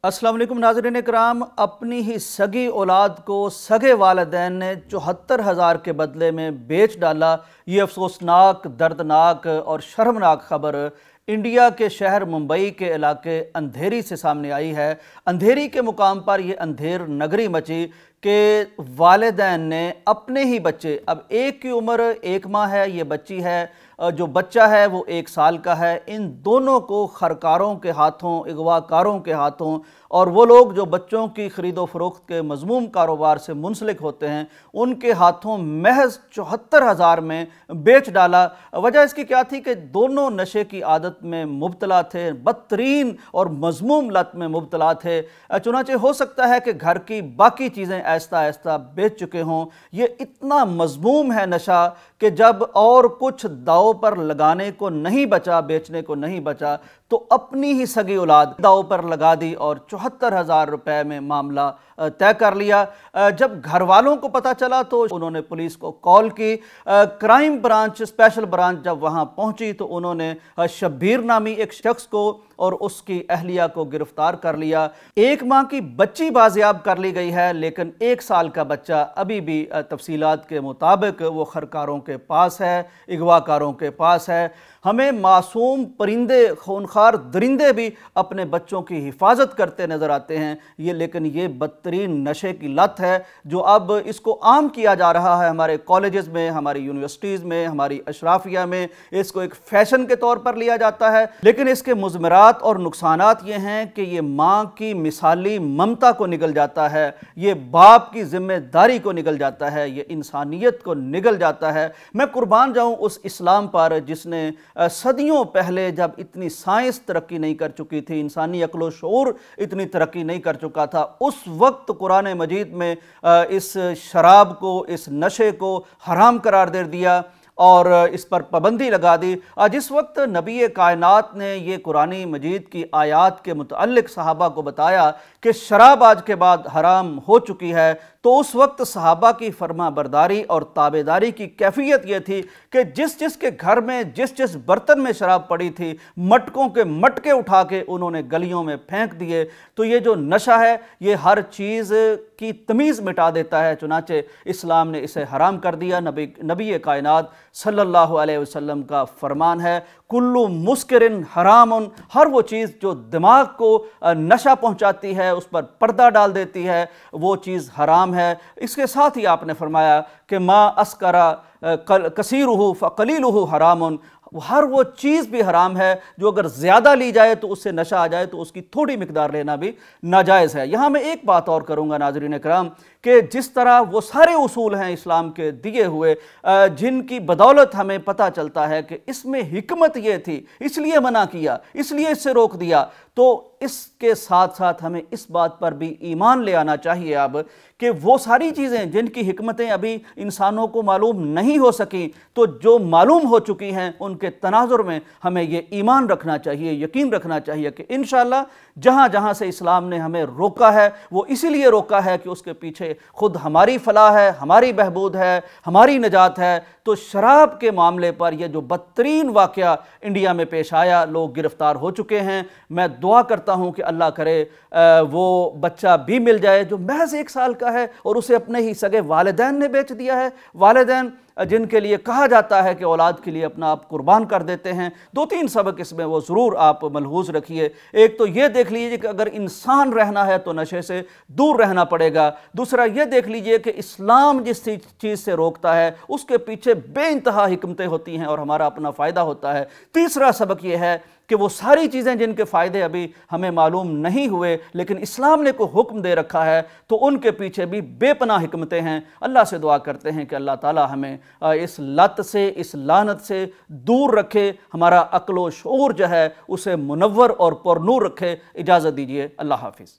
अस्सलाम वालेकुम नाज़रीन इकराम। अपनी ही सगी औलाद को सगे वालिदैन ने 74,000 के बदले में बेच डाला। ये अफसोसनाक, दर्दनाक और शर्मनाक खबर इंडिया के शहर मुंबई के इलाके अंधेरी से सामने आई है। अंधेरी के मुकाम पर यह अंधेर नगरी मची कि वालिदैन ने अपने ही बच्चे, अब एक की उम्र 1 माह है, ये बच्ची है, जो बच्चा है वो 1 साल का है, इन दोनों को खरकारों के हाथों, अगवाकारों के हाथों, और वो लोग जो बच्चों की ख़रीदो फरोख्त के मज़मूम कारोबार से मुंसलिक होते हैं, उनके हाथों महज 74,000 में बेच डाला। वजह इसकी क्या थी कि दोनों नशे की आदत में मुब्तला थे, बदतरीन और मज़मूम लत में मुब्तला थे। चुनांचे हो सकता है कि घर की बाकी चीज़ें आहिस्ता आहिस्ता बेच चुके हों। ये इतना मज़मूम है नशा कि जब और कुछ दाव पर लगाने को नहीं बचा, बेचने को नहीं बचा, तो अपनी ही सगी औलाद दाव पर लगा दी और 74,000 रुपए में मामला तय कर लिया। जब घर वालों को पता चला तो उन्होंने पुलिस को कॉल की। क्राइम ब्रांच, स्पेशल ब्रांच जब वहां पहुंची तो उन्होंने शब्बीर नामी एक शख्स को और उसकी अहलिया को गिरफ्तार कर लिया। 1 माह की बच्ची बाजियाब कर ली गई है, लेकिन 1 साल का बच्चा अभी भी तफसीलात के मुताबिक वो खरकारों के पास है, अगवाकारों के पास है। हमें मासूम परिंदे, खूनखार दरिंदे भी अपने बच्चों की हिफाजत करते नज़र आते हैं, लेकिन ये बदतरीन नशे की लत है जो अब इसको आम किया जा रहा है हमारे कॉलेजेस में, हमारी यूनिवर्सिटीज़ में, हमारी अशराफिया में। इसको एक फ़ैशन के तौर पर लिया जाता है, लेकिन इसके मुज़मरात और नुकसानात ये हैं कि ये माँ की मिसाली ममता को निगल जाता है, ये बाप की ज़िम्मेदारी को निगल जाता है, ये इंसानियत को निगल जाता है। मैं कुर्बान जाऊँ उस इस्लाम पर जिसने सदियों पहले, जब इतनी साइंस तरक्की नहीं कर चुकी थी, इंसानी अक्ल शऊर इतनी तरक्की नहीं कर चुका था, उस वक्त कुरान मजीद में इस शराब को, इस नशे को हराम करार दे दिया और इस पर पाबंदी लगा दी। जिस वक्त नबी कायनात ने ये कुरानी मजीद की आयात के मुतअल्लिक सहाबा को बताया कि शराब आज के बाद हराम हो चुकी है, तो उस वक्त सहाबा की फरमा बरदारी और ताबेदारी की कैफियत ये थी कि जिस जिस के घर में जिस जिस बर्तन में शराब पड़ी थी, मटकों के मटके उठा के उन्होंने गलियों में फेंक दिए। तो ये जो नशा है ये हर चीज़ की तमीज़ मिटा देता है, चुनाचे इस्लाम ने इसे हराम कर दिया। नबी कायनात सल्लल्लाहु अलैहि वसल्लम का फरमान है, कुल्लु मुस्किरिन हरामुन, हर वो चीज़ जो दिमाग को नशा पहुंचाती है, उस पर पर्दा डाल देती है, वो चीज़ हराम है। इसके साथ ही आपने फरमाया कि मा अस्करा कसीरुहु फ़क़लीलुहु हरामुन, हर वो चीज़ भी हराम है जो अगर ज़्यादा ली जाए तो उससे नशा आ जाए तो उसकी थोड़ी मिकदार लेना भी नाजायज़ है। यहाँ मैं एक बात और करूँगा नाज़रीन इकराम कि जिस तरह वो सारे उसूल हैं इस्लाम के दिए हुए, जिनकी बदौलत हमें पता चलता है कि इसमें हिकमत ये थी, इसलिए मना किया, इसलिए इससे रोक दिया, तो इसके साथ साथ हमें इस बात पर भी ईमान ले आना चाहिए अब कि वो सारी चीज़ें जिनकी हिकमतें अभी इंसानों को मालूम नहीं हो सकी, तो जो मालूम हो चुकी हैं उनके तनाजुर में हमें ये ईमान रखना चाहिए, यकीन रखना चाहिए कि इंशाअल्लाह जहाँ जहाँ से इस्लाम ने हमें रोका है वो इसीलिए रोका है कि उसके पीछे खुद हमारी फलाह है, हमारी बहबूद है, हमारी नजात है। तो शराब के मामले पर यह जो बदतरीन वाक़या इंडिया में पेश आया, लोग गिरफ्तार हो चुके हैं। मैं दुआ करता हूँ कि अल्लाह करे वो बच्चा भी मिल जाए जो महज 1 साल का है और उसे अपने ही सगे वालिदैन ने बेच दिया है। वालिदैन जिनके लिए कहा जाता है कि औलाद के लिए अपना आप कुर्बान कर देते हैं। 2-3 सबक इसमें वो ज़रूर आप मलहूज़ रखिए। एक तो ये देख लीजिए कि अगर इंसान रहना है तो नशे से दूर रहना पड़ेगा। दूसरा ये देख लीजिए कि इस्लाम जिस चीज़ से रोकता है उसके पीछे बेइंतहा हिकमतें होती हैं और हमारा अपना फ़ायदा होता है। तीसरा सबक ये है कि वो सारी चीज़ें जिनके फ़ायदे अभी हमें मालूम नहीं हुए लेकिन इस्लाम ने को हुक्म दे रखा है, तो उनके पीछे भी बेपनाह हिकमतें हैं। अल्लाह से दुआ करते हैं कि अल्लाह ताला हमें इस लत से, इस लानत से दूर रखे, हमारा अक्ल व शऊर जो है उसे मुनव्वर और पुरनूर रखे। इजाज़त दीजिए, अल्लाह हाफिज़।